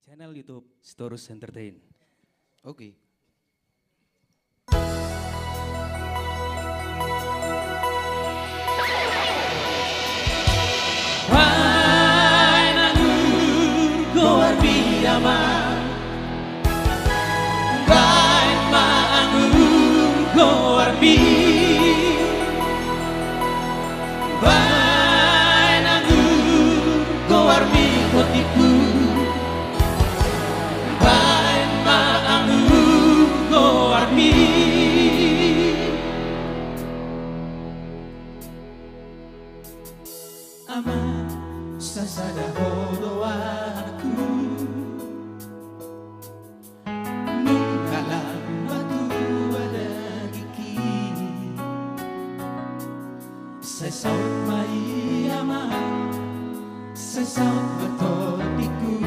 channel YouTube Storus Entertain. Oke. Ama sasada horo aku nungkalang batu ada gigi sesaut mai ama sesaut batotiku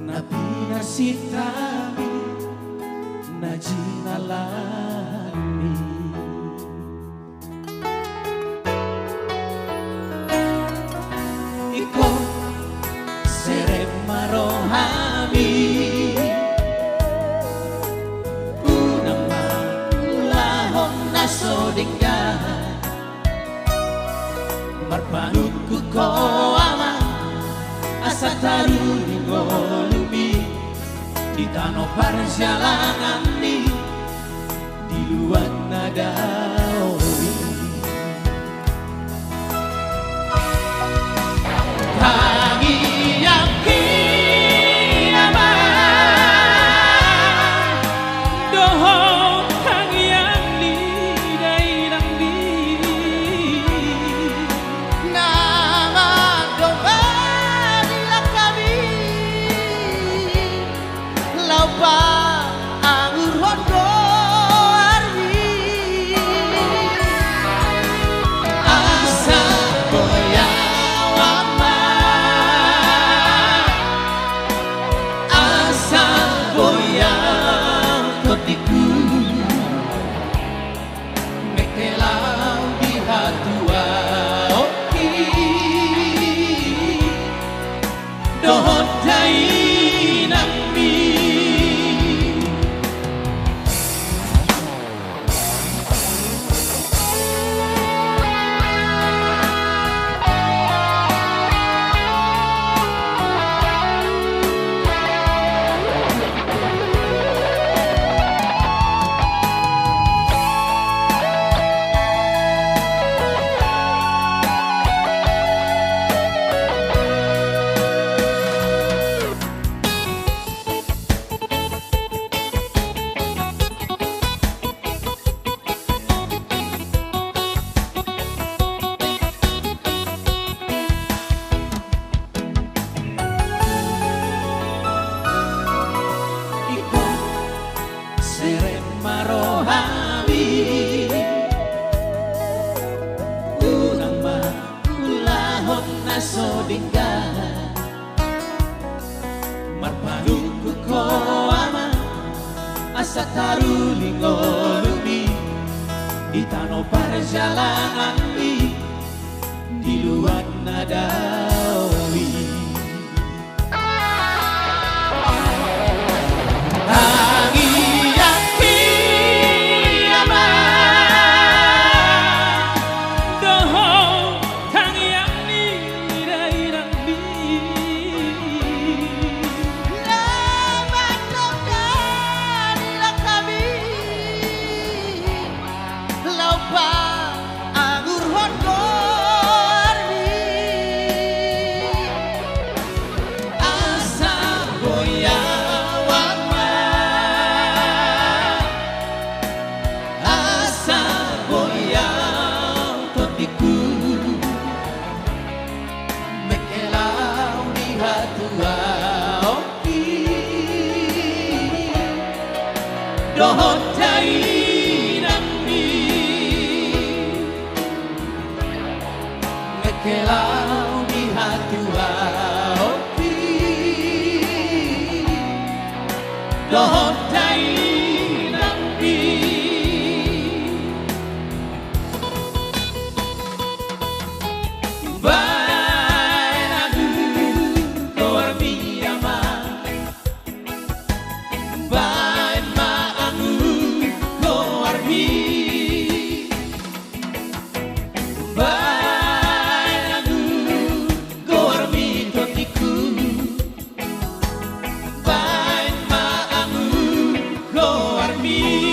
nabi nasitami najinalami. Marpanutku ko ama asa taruni ngolumi di tanah perjalanan di luar nadawi tangi yakin ama doho marpanutku ko ama asa taruli ngolumi di tanah perjalanan di luar nadawi dohotay nami mekelaw di hatua opi dohotay nami bainagu kawar miyama nami